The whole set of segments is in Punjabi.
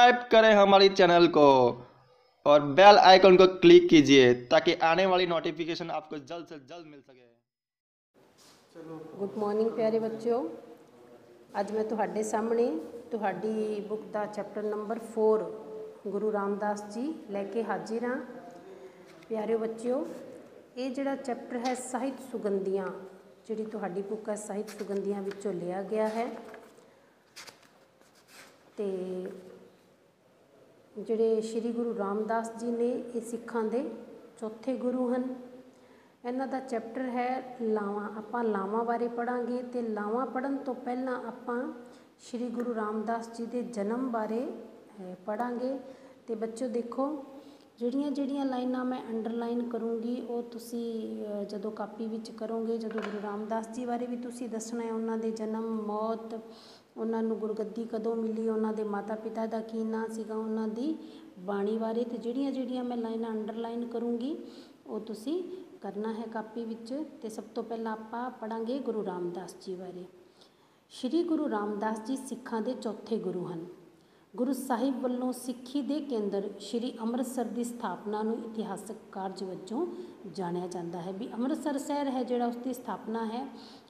सब्सक्राइब करें हमारे चैनल को और बेल आइकन को क्लिक कीजिए ताकि आने वाली नोटिफिकेशन आपको जल्द से जल्द मिल सके। चलो गुड मॉर्निंग प्यारे बच्चों। ਅੱਜ मैं ਤੁਹਾਡੇ ਸਾਹਮਣੇ ਤੁਹਾਡੀ बुक ਦਾ चैप्टर नंबर 4 गुरु रामदास जी लैके हाजिर हाँ। प्यारे बच्चों, ये जिहड़ा चैप्टर है ਸਾਹਿਤ ਸੁਗੰਧੀਆਂ, जिहड़ी ਤੁਹਾਡੀ बुक है ਸਾਹਿਤ ਸੁਗੰਧੀਆਂ ਵਿੱਚੋਂ लिया गया है। तो जिहड़े श्री गुरु रामदास जी ने ये सिखां दे चौथे गुरु हैं। इन्हां दा चैप्टर है लावां। आपां लावां बारे पढ़ांगे तो लावां पढ़न तो पहलां आपां श्री गुरु रामदास जी के जन्म बारे पढ़ांगे। तो बच्चों देखो, जिहड़ियां लाइनां मैं अंडरलाइन करूँगी वो तुसी जदों कापी विच करोगे, जदों गुरु रामदास जी बारे भी तुसी दसना है, उन्हां दे जन्म, मौत, उन्होंने गुरगद्दी कदों मिली, उन्होंने माता पिता का की नाम सीगा, उन्होंने बाणी बारे। तो जिहड़ियां मैं लाइनां अंडरलाइन करूँगी वो तुसी करना है कापी विच। ते सब तो पहला आपां पढ़ांगे गुरु रामदास जी बारे। श्री गुरु रामदास जी सिखां दे चौथे गुरु हैं। गुरु साहिब वालों सिक्खी दे केंद्र श्री अमृतसर की स्थापना नूं इतिहासक कार्य वजों जानिया जाता है। भी अमृतसर शहर है जिहड़ा उसकी स्थापना है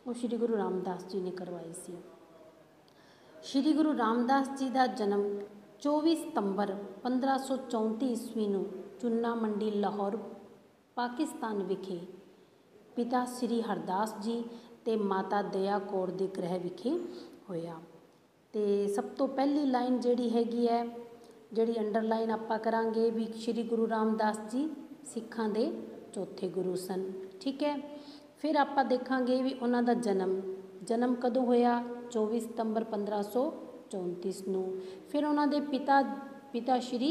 वो श्री गुरु रामदास जी ने करवाई सी। श्री गुरु रामदास जी का जन्म 24 सितंबर 1534 ईस्वी नूं चुन्ना मंडी लाहौर पाकिस्तान विखे पिता श्री हरदास जी ते माता दया कौर दे गृह विखे होया। तो सब तो पहली लाइन जिहड़ी हैगी है, जिहड़ी अंडरलाइन आपां करांगे भी श्री गुरु रामदास जी सिखां दे चौथे गुरु सन। ठीक है। फिर आपां देखांगे भी उन्हां दा जन्म कदों होया, 24 सितंबर 1534 नूं। फिर उन्हां दे पिता श्री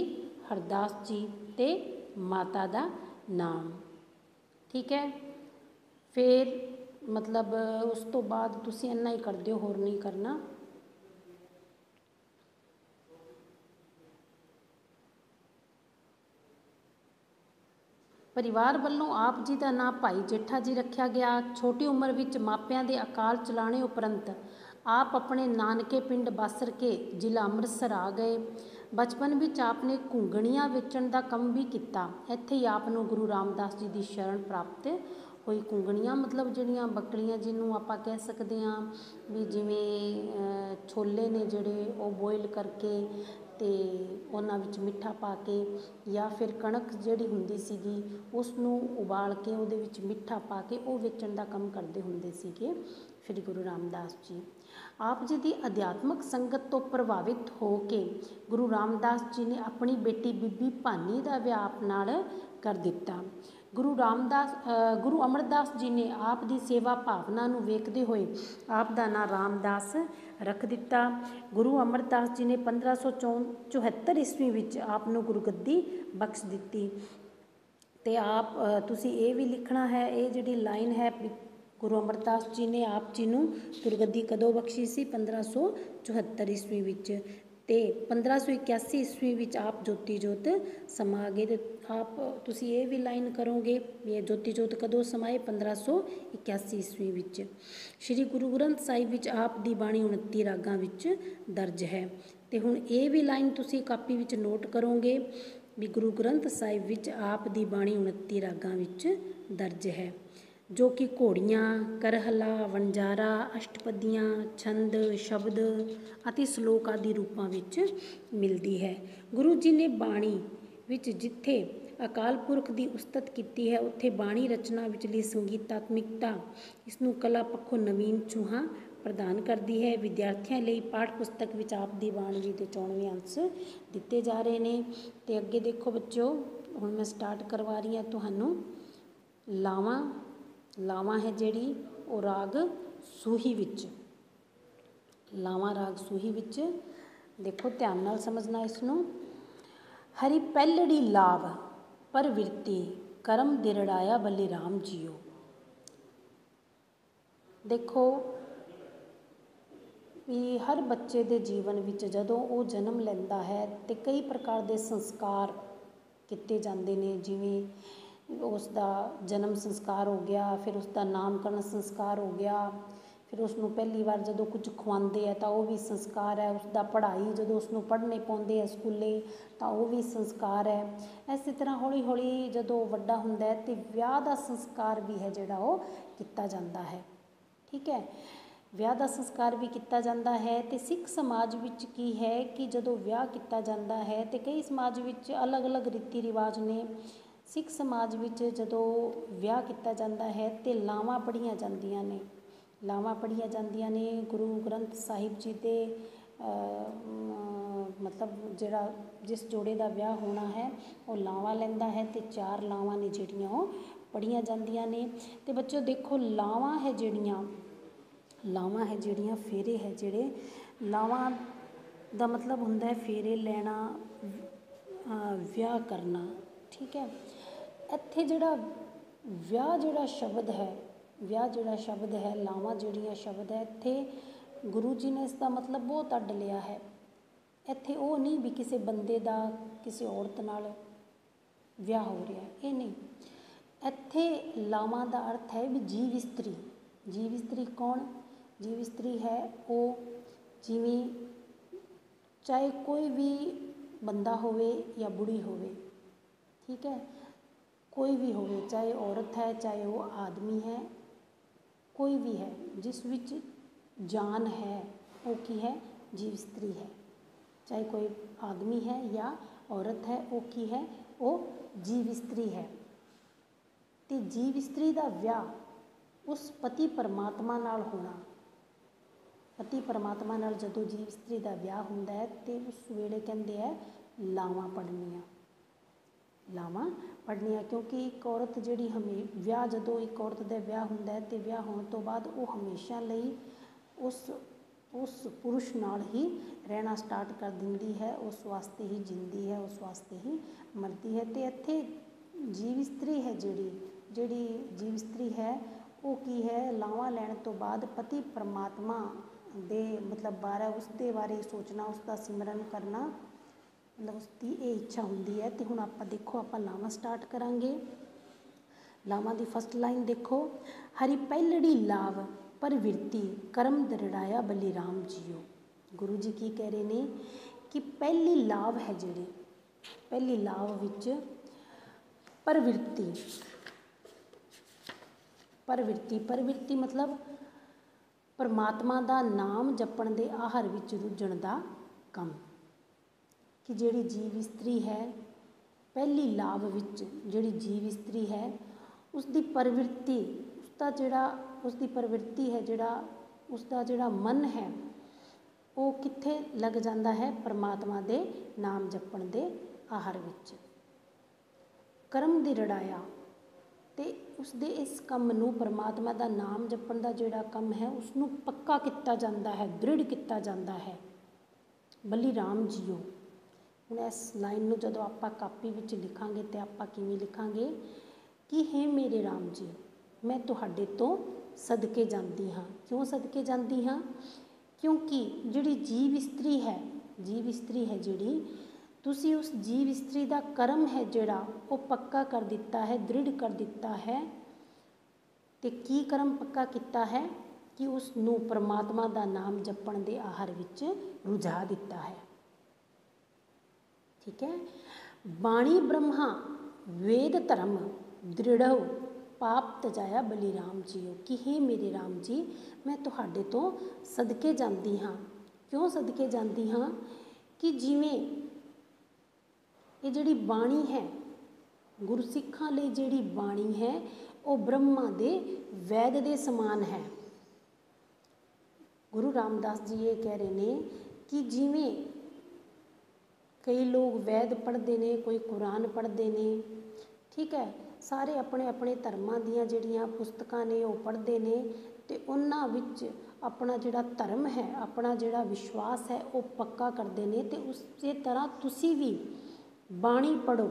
हरदास जी ते माता दा नाम। ठीक है। फिर मतलब उस तो बाद तुसी इन्ना ही कर दिओ, होर नहीं करना। परिवार वालों आप जी का नाम भाई जेठा जी रखा गया। छोटी उम्र विच मापियां दे अकाल चलाने उपरंत आप अपने नानके पिंड बासर के जिला अमृतसर आ गए। बचपन विच आपने घुंगणियां वेचण का काम भी किया। इत्थे ही आपनूं गुरु रामदास जी की शरण प्राप्त हुई। घुंगणियां मतलब जिहड़ियां बकरियां जिन्हों आपां कह सकते हाँ भी जिवें छोले ने जिहड़े वो बॉयल करके ते उन्हां विच मिठा पा के, या फिर कणक जिहड़ी हुंदी सीगी उसनूं उबाल के उहदे विच मिठा पा के वो वेचण का काम करते हुंदे सीगे श्री गुरु रामदास जी। आप जी की अध्यात्मक संगत तो प्रभावित हो के गुरु रामदास जी ने अपनी बेटी बीबी भानी का विआह आप नाल कर दिता। गुरु अमरदास जी ने आप दी सेवा भावना नूं वेखदे होए आप दा नाम रामदास रख दिता। गुरु अमरदास जी ने 1574 ईस्वी विच आप नूं गुरगद्दी बख्श दिती। ते आप तुसी ये भी लिखना है, ये जिहड़ी लाइन है, गुरु अमरदास जी ने आप जी नूं गुरगद्दी कदों बख्शी सी, 1574 ईस्वी विच। ते 1581 ईस्वी विच आप ज्योति जोत समा गए। तो आप तुसी ये भी लाइन करोगे, ये ज्योति जोत कदों समाए, 1581 ईस्वी विच। श्री गुरु ग्रंथ साहिब विच आप दी बाणी 29 रागां विच दर्ज है। तो हुण ये भी लाइन तुसी कापी विच नोट करोगे भी गुरु ग्रंथ साहिब विच आप दी बाणी 29 रागां विच दर्ज है, जो कि घोड़ियाँ, करहला, वंजारा, अष्टपदियाँ, छंद, शब्द अति श्लोक आदि रूपों विच मिलती है। गुरु जी ने बाणी विच जिथे अकाल पुरख की उस्तत की है उत्थे बाणी रचना विचली संगीतात्मिकता इसनूं कला पक्षों नवीन छूहा प्रदान करती है। विद्यार्थियों लिए पाठ पुस्तक विच आप दी बाणी के 94 अंश दिते जा रहे हैं। तो अगे देखो बच्चों, हुण मैं स्टार्ट करवा रही हूँ तुहानूं लावां है जिहड़ी वो राग सूही विच। लावां राग सूही विच देखो, ध्यान नाल समझना इसनूं। हरि पहलड़ी लाभ परविरती करम दिरड़ाया बलि राम जियो। देखो भी हर बच्चे के जीवन विच जदों वो जन्म लैंदा है तो कई प्रकार के संस्कार किए जाते हैं। जिवें उसका जन्म संस्कार हो गया, फिर उसका नामकरण संस्कार हो गया, ਫਿਰ ਉਸਨੂੰ ਪਹਿਲੀ ਵਾਰ ਜਦੋਂ ਕੁਝ ਖਵਾਉਂਦੇ ਆ ਤਾਂ ਉਹ ਵੀ ਸੰਸਕਾਰ ਹੈ। ਉਸਦਾ ਪੜ੍ਹਾਈ ਜਦੋਂ ਉਸਨੂੰ ਪੜ੍ਹਨੇ ਪਾਉਂਦੇ ਆ ਸਕੂਲੇ ਤਾਂ ਉਹ ਵੀ ਸੰਸਕਾਰ ਹੈ। ਇਸੇ ਤਰ੍ਹਾਂ ਹੌਲੀ ਹੌਲੀ ਜਦੋਂ ਵੱਡਾ ਹੁੰਦਾ ਹੈ ਤੇ ਵਿਆਹ ਦਾ ਸੰਸਕਾਰ ਵੀ ਹੈ ਜਿਹੜਾ ਉਹ ਕੀਤਾ ਜਾਂਦਾ ਹੈ। ਠੀਕ ਹੈ, ਵਿਆਹ ਦਾ ਸੰਸਕਾਰ ਵੀ ਕੀਤਾ ਜਾਂਦਾ ਹੈ। ਤੇ ਸਿੱਖ ਸਮਾਜ ਵਿੱਚ ਕੀ ਹੈ ਕਿ ਜਦੋਂ ਵਿਆਹ ਕੀਤਾ ਜਾਂਦਾ ਹੈ ਤੇ ਕਈ ਸਮਾਜ ਵਿੱਚ ਅਲੱਗ-ਅਲੱਗ ਰੀਤੀ ਰਿਵਾਜ ਨੇ। ਸਿੱਖ ਸਮਾਜ ਵਿੱਚ ਜਦੋਂ ਵਿਆਹ ਕੀਤਾ ਜਾਂਦਾ ਹੈ ਤੇ ਲਾਵਾਂ ਪੜ੍ਹੀਆਂ ਜਾਂਦੀਆਂ ਨੇ। ਲਾਵਾਂ ਪੜ੍ਹੀਆਂ ਜਾਂਦੀਆਂ ਨੇ ਗੁਰੂ ਗ੍ਰੰਥ ਸਾਹਿਬ ਜੀ ਦੇ ਮਤਲਬ ਜਿਹੜਾ ਜਿਸ ਜੋੜੇ ਦਾ ਵਿਆਹ ਹੋਣਾ ਹੈ ਉਹ ਲਾਵਾਂ ਲੈਂਦਾ ਹੈ ਤੇ 4 ਲਾਵਾਂ ਨੇ ਜਿਹੜੀਆਂ ਉਹ ਪੜ੍ਹੀਆਂ ਜਾਂਦੀਆਂ ਨੇ। ਤੇ ਬੱਚਿਓ ਦੇਖੋ ਲਾਵਾਂ ਹੈ ਜਿਹੜੀਆਂ ਫੇਰੇ ਹੈ ਜਿਹੜੇ, ਲਾਵਾਂ ਦਾ ਮਤਲਬ ਹੁੰਦਾ ਹੈ ਫੇਰੇ ਲੈਣਾ, ਵਿਆਹ ਕਰਨਾ। ਠੀਕ ਹੈ, ਇੱਥੇ ਜਿਹੜਾ ਵਿਆਹ ਜਿਹੜਾ ਸ਼ਬਦ ਹੈ ਲਾਵਾਂ ਜਿਹੜੀਆਂ ਸ਼ਬਦ ਹੈ, ਇੱਥੇ ਗੁਰੂ ਜੀ ਨੇ ਇਸ ਦਾ ਮਤਲਬ ਬਹੁਤ ਅੱਡ ਲਿਆ ਹੈ। ਇੱਥੇ ਉਹ ਨਹੀਂ ਵੀ ਕਿਸੇ ਬੰਦੇ ਦਾ ਕਿਸੇ ਔਰਤ ਨਾਲ ਵਿਆਹ ਹੋ ਰਿਹਾ, ਇਹ ਨਹੀਂ। ਇੱਥੇ ਲਾਵਾਂ ਦਾ ਅਰਥ ਹੈ ਵੀ ਜੀਵ ਇਸਤਰੀ। ਜੀਵ ਇਸਤਰੀ ਕੌਣ? ਜੀਵ ਇਸਤਰੀ ਹੈ ਉਹ ਜਿਵੇਂ ਚਾਹੇ ਕੋਈ ਵੀ ਬੰਦਾ ਹੋਵੇ ਜਾਂ ਬੁੜੀ ਹੋਵੇ। ਠੀਕ ਹੈ, ਕੋਈ ਵੀ ਹੋਵੇ, ਚਾਹੇ ਔਰਤ ਹੈ ਚਾਹੇ ਉਹ ਆਦਮੀ ਹੈ, ਕੋਈ ਵੀ ਹੈ ਜਿਸ ਵਿੱਚ ਜਾਨ ਹੈ ਉਹ ਕੀ ਹੈ? ਜੀਵ ਇਸਤਰੀ ਹੈ। ਚਾਹੇ ਕੋਈ ਆਦਮੀ ਹੈ ਜਾਂ ਔਰਤ ਹੈ, ਉਹ ਕੀ ਹੈ? ਉਹ ਜੀਵ ਇਸਤਰੀ ਹੈ। ਤੇ ਜੀਵ ਇਸਤਰੀ ਦਾ ਵਿਆਹ ਉਸ ਪਤੀ ਪਰਮਾਤਮਾ ਨਾਲ ਹੋਣਾ। ਪਤੀ ਪਰਮਾਤਮਾ ਨਾਲ ਜਦੋਂ ਜੀਵ ਇਸਤਰੀ ਦਾ ਵਿਆਹ ਹੁੰਦਾ ਹੈ ਤੇ ਉਸ ਵੇਲੇ ਕਹਿੰਦੇ ਹੈ ਲਾਵਾਂ ਪੜ੍ਹਨੀਆਂ। ਲਾਵਾਂ ਪੜ੍ਹਨੀਆਂ ਕਿਉਂਕਿ ਇੱਕ ਔਰਤ ਜਿਹੜੀ ਵਿਆਹ ਜਦੋਂ ਇੱਕ ਔਰਤ ਦਾ ਵਿਆਹ ਹੁੰਦਾ ਹੈ ਤੇ ਵਿਆਹ ਹੋਣ ਤੋਂ ਬਾਅਦ ਉਹ ਹਮੇਸ਼ਾ ਲਈ ਉਸ ਪੁਰਸ਼ ਨਾਲ ਹੀ ਰਹਿਣਾ ਸਟਾਰਟ ਕਰ ਦਿੰਦੀ ਹੈ, ਉਸ ਵਾਸਤੇ ਹੀ ਜਿੰਦੀ ਹੈ, ਉਸ ਵਾਸਤੇ ਹੀ ਮਰਦੀ ਹੈ। ਤੇ ਇੱਥੇ ਜੀਵ ਇਸਤਰੀ ਹੈ ਜਿਹੜੀ ਜੀਵ ਇਸਤਰੀ ਹੈ ਉਹ ਕੀ ਹੈ? ਲਾਵਾਂ ਲੈਣ ਤੋਂ ਬਾਅਦ ਪਤੀ ਪਰਮਾਤਮਾ ਦੇ ਮਤਲਬ ਉਸਦੇ ਬਾਰੇ ਸੋਚਣਾ, ਉਸਦਾ ਸਿਮਰਨ ਕਰਨਾ, ਮਤਲਬ ਉਸਦੀ ਇਹ ਇੱਛਾ ਹੁੰਦੀ ਹੈ। ਤੇ ਹੁਣ ਆਪਾਂ ਦੇਖੋ ਆਪਾਂ ਲਾਵਾਂ ਸਟਾਰਟ ਕਰਾਂਗੇ। ਲਾਵਾਂ ਦੀ ਫਸਟ ਲਾਈਨ ਦੇਖੋ, ਹਰੀ ਪਹਿਲੜੀ ਲਾਵ ਪਰਵਿਰਤੀ ਕਰਮ ਦਰੜਾਇਆ ਬਲੀ ਰਾਮ ਜੀਓ। ਗੁਰੂ ਜੀ ਕੀ ਕਹਿ ਰਹੇ ਨੇ ਕਿ ਪਹਿਲੀ ਲਾਵ ਹੈ ਜਿਹੜੀ, ਪਹਿਲੀ ਲਾਵ ਵਿੱਚ ਪਰਵਿਰਤੀ ਮਤਲਬ ਪਰਮਾਤਮਾ ਦਾ ਨਾਮ ਜਪਣ ਦੇ ਆਹਰ ਵਿੱਚ ਰੁੱਝਣ ਦਾ ਕੰਮ। ਕਿ ਜਿਹੜੀ ਜੀਵ ਇਸਤਰੀ ਹੈ ਪਹਿਲੀ ਲਾਭ ਵਿੱਚ ਜਿਹੜੀ ਜੀਵ ਇਸਤਰੀ ਹੈ ਉਸਦੀ ਪ੍ਰਵਿਰਤੀ, ਉਸਦਾ ਜਿਹੜਾ ਮਨ ਹੈ ਉਹ ਕਿੱਥੇ ਲੱਗ ਜਾਂਦਾ ਹੈ? ਪਰਮਾਤਮਾ ਦੇ ਨਾਮ ਜਪਣ ਦੇ ਆਹਰ ਵਿੱਚ। ਕਰਮ ਦੀ ਰੜਾਇਆ ਤੇ ਉਸਦੇ ਇਸ ਕੰਮ ਨੂੰ, ਪਰਮਾਤਮਾ ਦਾ ਨਾਮ ਜਪਣ ਦਾ ਜਿਹੜਾ ਕੰਮ ਹੈ ਉਸਨੂੰ ਪੱਕਾ ਕੀਤਾ ਜਾਂਦਾ ਹੈ, ਦ੍ਰਿੜ ਕੀਤਾ ਜਾਂਦਾ ਹੈ। ਬਲੀ ਰਾਮ ਜੀਓ। ਹੁਣ ਇਸ ਲਾਈਨ ਨੂੰ ਜਦੋਂ ਆਪਾਂ ਕਾਪੀ ਵਿੱਚ ਲਿਖਾਂਗੇ ਤੇ ਆਪਾਂ ਕਿਵੇਂ ਲਿਖਾਂਗੇ ਕਿ ਹੇ ਮੇਰੇ ਰਾਮ ਜੀ, ਮੈਂ ਤੁਹਾਡੇ ਤੋਂ ਸਦਕੇ ਜਾਂਦੀ ਹਾਂ। ਕਿਉਂ ਸਦਕੇ ਜਾਂਦੀ ਹਾਂ? ਕਿਉਂਕਿ ਜਿਹੜੀ ਜੀਵ ਇਸਤਰੀ ਹੈ ਜਿਹੜੀ, ਤੁਸੀਂ ਉਸ ਜੀਵ ਇਸਤਰੀ ਦਾ ਕਰਮ ਹੈ ਜਿਹੜਾ ਉਹ ਪੱਕਾ ਕਰ ਦਿੱਤਾ ਹੈ, ਦ੍ਰਿੜ ਕਰ ਦਿੱਤਾ ਹੈ। ਤੇ ਕੀ ਕਰਮ ਪੱਕਾ ਕੀਤਾ ਹੈ? ਕਿ ਉਸ ਨੂੰ ਪਰਮਾਤਮਾ ਦਾ ਨਾਮ ਜਪਣ ਦੇ ਆਹਰ ਵਿੱਚ ਰੁਝਾ ਦਿੱਤਾ ਹੈ। ਠੀਕ ਹੈ, ਬਾਣੀ ਬ੍ਰਹਮਾ ਵੇਦ ਧਰਮ ਦ੍ਰਿੜਵ ਪਾਪ ਤਜਾਇਆ ਬਲੀ ਰਾਮ ਜੀਓ। ਕਿ ਹੇ ਮੇਰੇ ਰਾਮ ਜੀ, ਮੈਂ ਤੁਹਾਡੇ ਤੋਂ ਸਦਕੇ ਜਾਂਦੀ ਹਾਂ। ਕਿਉਂ ਸਦਕੇ ਜਾਂਦੀ ਹਾਂ? ਕਿ ਜਿਵੇਂ ਇਹ ਜਿਹੜੀ ਬਾਣੀ ਹੈ, ਗੁਰਸਿੱਖਾਂ ਲਈ ਜਿਹੜੀ ਬਾਣੀ ਹੈ ਉਹ ਬ੍ਰਹਮਾ ਦੇ ਵੈਦ ਦੇ ਸਮਾਨ ਹੈ। ਗੁਰੂ ਰਾਮਦਾਸ ਜੀ ਇਹ ਕਹਿ ਰਹੇ ਨੇ ਕਿ ਜਿਵੇਂ ਕਈ ਲੋਕ ਵੈਦ ਪੜ੍ਹਦੇ ਨੇ, ਕੋਈ ਕੁਰਾਨ ਪੜ੍ਹਦੇ ਨੇ, ਠੀਕ ਹੈ, ਸਾਰੇ ਆਪਣੇ ਆਪਣੇ ਧਰਮਾਂ ਦੀਆਂ ਜਿਹੜੀਆਂ ਪੁਸਤਕਾਂ ਨੇ ਉਹ ਪੜ੍ਹਦੇ ਨੇ ਤੇ ਉਹਨਾਂ ਵਿੱਚ ਆਪਣਾ ਜਿਹੜਾ ਧਰਮ ਹੈ, ਆਪਣਾ ਜਿਹੜਾ ਵਿਸ਼ਵਾਸ ਹੈ ਉਹ ਪੱਕਾ ਕਰਦੇ ਨੇ। ਤੇ ਉਸੇ ਤਰ੍ਹਾਂ ਤੁਸੀਂ ਵੀ ਬਾਣੀ ਪੜ੍ਹੋ,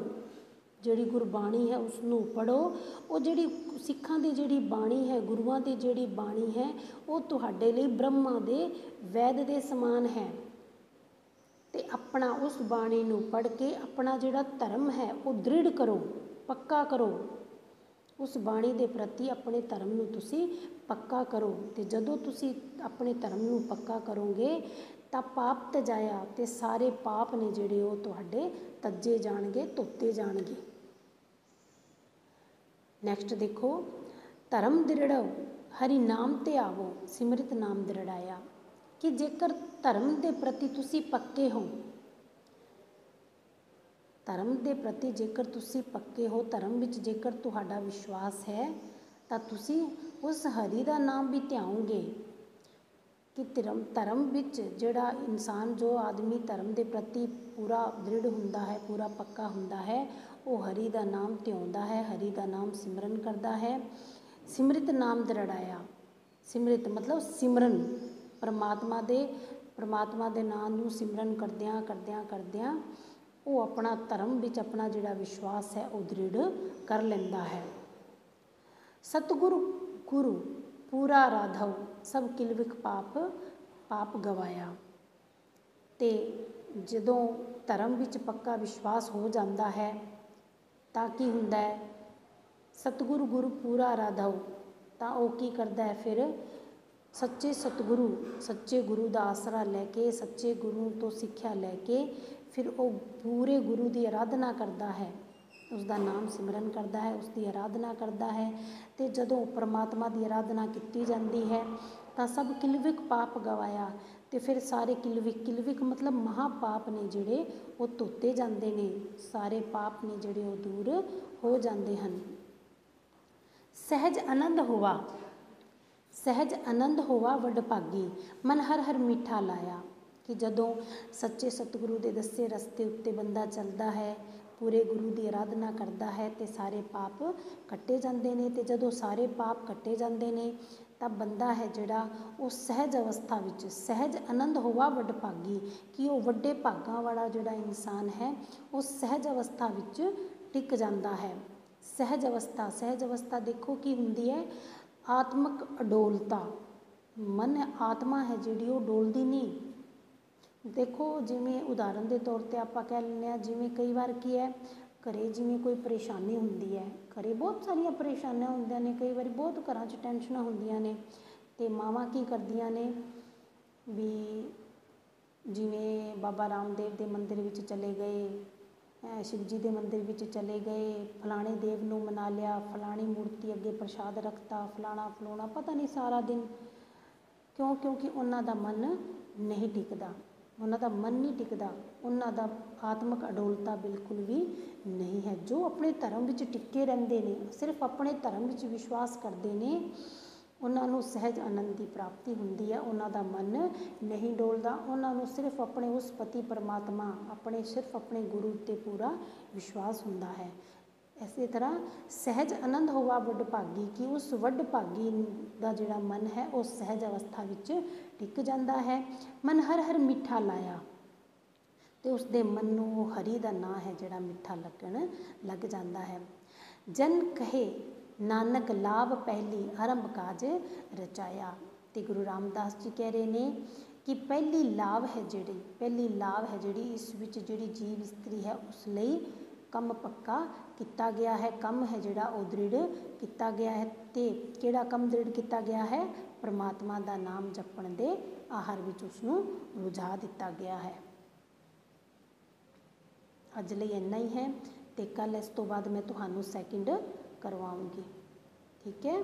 ਜਿਹੜੀ ਗੁਰਬਾਣੀ ਹੈ ਉਸਨੂੰ ਪੜ੍ਹੋ। ਉਹ ਜਿਹੜੀ ਸਿੱਖਾਂ ਦੀ ਜਿਹੜੀ ਬਾਣੀ ਹੈ, ਗੁਰੂਆਂ ਦੀ ਜਿਹੜੀ ਬਾਣੀ ਹੈ ਉਹ ਤੁਹਾਡੇ ਲਈ ਬ੍ਰਹਮਾ ਦੇ ਵੈਦ ਦੇ ਸਮਾਨ ਹੈ। ਤੇ ਆਪਣਾ ਉਸ ਬਾਣੀ ਨੂੰ ਪੜ੍ਹ ਕੇ ਆਪਣਾ ਜਿਹੜਾ ਧਰਮ ਹੈ ਉਹ ਦ੍ਰਿੜ ਕਰੋ, ਪੱਕਾ ਕਰੋ, ਉਸ ਬਾਣੀ ਦੇ ਪ੍ਰਤੀ ਆਪਣੇ ਧਰਮ ਨੂੰ ਤੁਸੀਂ ਪੱਕਾ ਕਰੋ। ਤੇ ਜਦੋਂ ਤੁਸੀਂ ਆਪਣੇ ਧਰਮ ਨੂੰ ਪੱਕਾ ਕਰੋਗੇ ਤਾਂ ਪਾਪ ਤਜਾਇਆ, ਤੇ ਸਾਰੇ ਪਾਪ ਨੇ ਜਿਹੜੇ ਉਹ ਤੁਹਾਡੇ ਤੱਜੇ ਜਾਣਗੇ, ਧੋਤੇ ਜਾਣਗੇ। ਨੈਕਸਟ ਦੇਖੋ, ਧਰਮ ਦ੍ਰਿੜਵ ਹਰੀ ਨਾਮ ਤੇ ਆਵੋ ਸਿਮਰਿਤ ਨਾਮ ਦ੍ਰਿੜਾਇਆ। ਕਿ ਜੇਕਰ ਧਰਮ ਦੇ ਪ੍ਰਤੀ ਤੁਸੀਂ ਪੱਕੇ ਹੋ, ਧਰਮ ਦੇ ਪ੍ਰਤੀ ਜੇਕਰ ਤੁਸੀਂ ਪੱਕੇ ਹੋ, ਧਰਮ ਵਿੱਚ ਜੇਕਰ ਤੁਹਾਡਾ ਵਿਸ਼ਵਾਸ ਹੈ, ਤਾਂ ਤੁਸੀਂ ਉਸ ਹਰੀ ਦਾ ਨਾਮ ਵੀ ਧਿਆਓਗੇ। ਕਿ ਧਰਮ ਵਿੱਚ ਜਿਹੜਾ ਇਨਸਾਨ, ਜੋ ਆਦਮੀ ਧਰਮ ਦੇ ਪ੍ਰਤੀ ਪੂਰਾ ਦ੍ਰਿੜ ਹੁੰਦਾ ਹੈ, ਪੂਰਾ ਪੱਕਾ ਹੁੰਦਾ ਹੈ, ਉਹ ਹਰੀ ਦਾ ਨਾਮ ਧਿਆਉਂਦਾ ਹੈ, ਹਰੀ ਦਾ ਨਾਮ ਸਿਮਰਨ ਕਰਦਾ ਹੈ। ਸਿਮਰਿਤ ਨਾਮ ਦ੍ਰਿੜਾਇਆ, ਸਿਮਰਿਤ ਮਤਲਬ ਸਿਮਰਨ, ਪਰਮਾਤਮਾ ਦੇ ਨਾਮ ਨੂੰ ਸਿਮਰਨ ਕਰਦਿਆਂ ਉਹ ਆਪਣਾ ਧਰਮ ਵਿੱਚ ਆਪਣਾ ਜਿਹੜਾ ਵਿਸ਼ਵਾਸ ਹੈ ਉਹ ਦ੍ਰਿੜ ਕਰ ਲੈਂਦਾ ਹੈ। ਸਤਿਗੁਰੂ ਗੁਰੂ ਪੂਰਾ ਰਾਧਵ ਸਭ ਕਿਲਵਿਕ ਪਾਪ ਗਵਾਇਆ। ਤੇ ਜਦੋਂ ਧਰਮ ਵਿੱਚ ਪੱਕਾ ਵਿਸ਼ਵਾਸ ਹੋ ਜਾਂਦਾ ਹੈ ਤਾਂ ਕੀ ਹੁੰਦਾ ਹੈ, ਸਤਿਗੁਰੂ ਗੁਰੂ ਪੂਰਾ ਰਾਧਵ, ਤਾਂ ਉਹ ਕੀ ਕਰਦਾ ਹੈ, ਫਿਰ ਸੱਚੇ ਸਤਿਗੁਰੂ, ਸੱਚੇ ਗੁਰੂ ਦਾ ਆਸਰਾ ਲੈ ਕੇ, ਸੱਚੇ ਗੁਰੂ ਤੋਂ ਸਿੱਖਿਆ ਲੈ ਕੇ ਫਿਰ ਉਹ ਪੂਰੇ ਗੁਰੂ ਦੀ ਆਰਾਧਨਾ ਕਰਦਾ ਹੈ, ਉਸ ਦਾ ਨਾਮ ਸਿਮਰਨ ਕਰਦਾ ਹੈ, ਉਸ ਦੀ ਆਰਾਧਨਾ ਕਰਦਾ ਹੈ। ਤੇ ਜਦੋਂ ਪਰਮਾਤਮਾ ਦੀ ਆਰਾਧਨਾ ਕੀਤੀ ਜਾਂਦੀ ਹੈ ਤਾਂ ਸਭ ਕਿਲਵਿਕ ਪਾਪ ਗਵਾਇਆ। ਤੇ ਫਿਰ ਸਾਰੇ ਕਿਲਵਿਕ ਮਤਲਬ ਮਹਾਪਾਪ ਨੇ ਜਿਹੜੇ ਉਹ ਧੋਤੇ ਜਾਂਦੇ ਨੇ, ਸਾਰੇ ਪਾਪ ਨੇ ਜਿਹੜੇ ਉਹ ਦੂਰ ਹੋ ਜਾਂਦੇ ਹਨ। ਸਹਿਜ ਆਨੰਦ ਹੋਵਾ ਵਡਭਾਗੀ ਮਨ ਹਰ ਹਰ ਮਿੱਠਾ ਲਾਇਆ। ਕਿ ਜਦੋਂ ਸੱਚੇ ਸਤਿਗੁਰੂ ਦੇ ਦੱਸੇ ਰਸਤੇ ਉੱਤੇ ਬੰਦਾ ਚੱਲਦਾ ਹੈ, ਪੂਰੇ ਗੁਰੂ ਦੀ ਆਰਾਧਨਾ ਕਰਦਾ ਹੈ, ਤੇ ਸਾਰੇ ਪਾਪ ਕੱਟੇ ਜਾਂਦੇ ਨੇ। ਤੇ ਜਦੋਂ ਸਾਰੇ ਪਾਪ ਕੱਟੇ ਜਾਂਦੇ ਨੇ ਤਾਂ ਬੰਦਾ ਹੈ ਜਿਹੜਾ ਉਹ ਸਹਿਜ ਅਵਸਥਾ ਵਿੱਚ, ਸਹਿਜ ਆਨੰਦ ਹੋਵਾ ਵਡਭਾਗੀ, ਕਿ ਉਹ ਵੱਡੇ ਭਾਗਾਂ ਵਾਲਾ ਜਿਹੜਾ ਇਨਸਾਨ ਹੈ ਉਹ ਸਹਿਜ ਅਵਸਥਾ ਵਿੱਚ ਟਿਕ ਜਾਂਦਾ ਹੈ। ਸਹਿਜ ਅਵਸਥਾ ਦੇਖੋ ਕੀ ਹੁੰਦੀ ਹੈ, ਆਤਮਕ ਅਡੋਲਤਾ। ਮਨ ਆਤਮਾ ਹੈ ਜਿਹੜੀ ਉਹ ਡੋਲਦੀ ਨਹੀਂ। ਦੇਖੋ ਜਿਵੇਂ ਉਦਾਹਰਨ ਦੇ ਤੌਰ 'ਤੇ ਆਪਾਂ ਕਹਿ ਲੈਂਦੇ ਹਾਂ, ਜਿਵੇਂ ਕਈ ਵਾਰ ਕੀ ਹੈ, ਘਰੇ ਜਿਵੇਂ ਕੋਈ ਪਰੇਸ਼ਾਨੀ ਹੁੰਦੀ ਹੈ, ਘਰੇ ਬਹੁਤ ਸਾਰੀਆਂ ਪਰੇਸ਼ਾਨੀਆਂ ਹੁੰਦੀਆਂ ਨੇ, ਕਈ ਵਾਰੀ ਬਹੁਤ ਘਰਾਂ 'ਚ ਟੈਨਸ਼ਨਾਂ ਹੁੰਦੀਆਂ ਨੇ, ਅਤੇ ਮਾਵਾਂ ਕੀ ਕਰਦੀਆਂ ਨੇ ਵੀ ਜਿਵੇਂ ਬਾਬਾ ਰਾਮਦੇਵ ਦੇ ਮੰਦਿਰ ਵਿੱਚ ਚਲੇ ਗਏ, ਸ਼ਿਵ ਜੀ ਦੇ ਮੰਦਿਰ ਵਿੱਚ ਚਲੇ ਗਏ, ਫਲਾਣੇ ਦੇਵ ਨੂੰ ਮਨਾ ਲਿਆ, ਫਲਾਣੀ ਮੂਰਤੀ ਅੱਗੇ ਪ੍ਰਸ਼ਾਦ ਰੱਖਤਾ, ਫਲਾਣਾ ਪਤਾ ਨਹੀਂ ਸਾਰਾ ਦਿਨ। ਕਿਉਂਕਿ ਉਹਨਾਂ ਦਾ ਮਨ ਨਹੀਂ ਟਿਕਦਾ, ਉਹਨਾਂ ਦਾ ਮਨ ਨਹੀਂ ਟਿਕਦਾ, ਉਹਨਾਂ ਦਾ ਆਤਮਕ ਅਡੋਲਤਾ ਬਿਲਕੁਲ ਵੀ ਨਹੀਂ ਹੈ। ਜੋ ਆਪਣੇ ਧਰਮ ਵਿੱਚ ਟਿੱਕੇ ਰਹਿੰਦੇ ਨੇ, ਸਿਰਫ ਆਪਣੇ ਧਰਮ ਵਿੱਚ ਵਿਸ਼ਵਾਸ ਕਰਦੇ ਨੇ, ਉਹਨਾਂ ਨੂੰ ਸਹਿਜ ਆਨੰਦ ਦੀ ਪ੍ਰਾਪਤੀ ਹੁੰਦੀ ਹੈ। ਉਹਨਾਂ ਦਾ ਮਨ ਨਹੀਂ ਡੋਲਦਾ, ਉਹਨਾਂ ਨੂੰ ਸਿਰਫ ਆਪਣੇ ਉਸ ਪਤੀ ਪਰਮਾਤਮਾ, ਸਿਰਫ ਆਪਣੇ ਗੁਰੂ ਉੱਤੇ ਪੂਰਾ ਵਿਸ਼ਵਾਸ ਹੁੰਦਾ ਹੈ। ਇਸੇ ਤਰ੍ਹਾਂ ਸਹਿਜ ਆਨੰਦ ਹੋਵਾ ਵਡਭਾਗੀ, ਕਿ ਉਸ ਵਡਭਾਗੀ ਦਾ ਜਿਹੜਾ ਮਨ ਹੈ ਉਹ ਸਹਿਜ ਅਵਸਥਾ ਵਿੱਚ ਟਿਕ ਜਾਂਦਾ ਹੈ। ਮਨ ਹਰ ਹਰ ਮਿੱਠਾ ਲਾਇਆ, ਤੇ ਉਸ ਦੇ ਮਨ ਨੂੰ ਉਹ ਹਰੀ ਦਾ ਨਾਂ ਹੈ ਜਿਹੜਾ ਮਿੱਠਾ ਲੱਗਣ ਲੱਗ ਜਾਂਦਾ ਹੈ। ਜਨ ਕਹੇ ਨਾਨਕ ਲਾਭ ਪਹਿਲੀ ਆਰੰਭ ਕਾਜ ਰਚਾਇਆ। ਤੇ ਗੁਰੂ ਰਾਮਦਾਸ ਜੀ ਕਹਿ ਰਹੇ ਨੇ ਕਿ ਪਹਿਲੀ ਲਾਭ ਹੈ ਜਿਹੜੀ ਇਸ ਵਿੱਚ ਜਿਹੜੀ ਜੀਵ ਇਸਤਰੀ ਹੈ ਉਸ ਲਈ ਕੰਮ ਪੱਕਾ ਕੀਤਾ ਗਿਆ ਹੈ, ਕੰਮ ਹੈ ਜਿਹੜਾ ਉਹ ਦ੍ਰਿੜ ਕੀਤਾ ਗਿਆ ਹੈ। ਤੇ ਕਿਹੜਾ ਕੰਮ ਦ੍ਰਿੜ ਕੀਤਾ ਗਿਆ ਹੈ, ਪਰਮਾਤਮਾ ਦਾ ਨਾਮ ਜਪਣ ਦੇ ਆਹਾਰ ਵਿੱਚ ਉਸਨੂੰ ਰੁਝਾ ਦਿੱਤਾ ਗਿਆ ਹੈ। ਅੱਜ ਲਈ ਇੰਨਾ ਹੀ ਹੈ, ਤੇ ਕੱਲ੍ਹ ਇਸ ਤੋਂ ਬਾਅਦ ਮੈਂ ਤੁਹਾਨੂੰ ਸੈਕਿੰਡ ਕਰਵਾਉਂਗੀ। ਠੀਕ ਹੈ।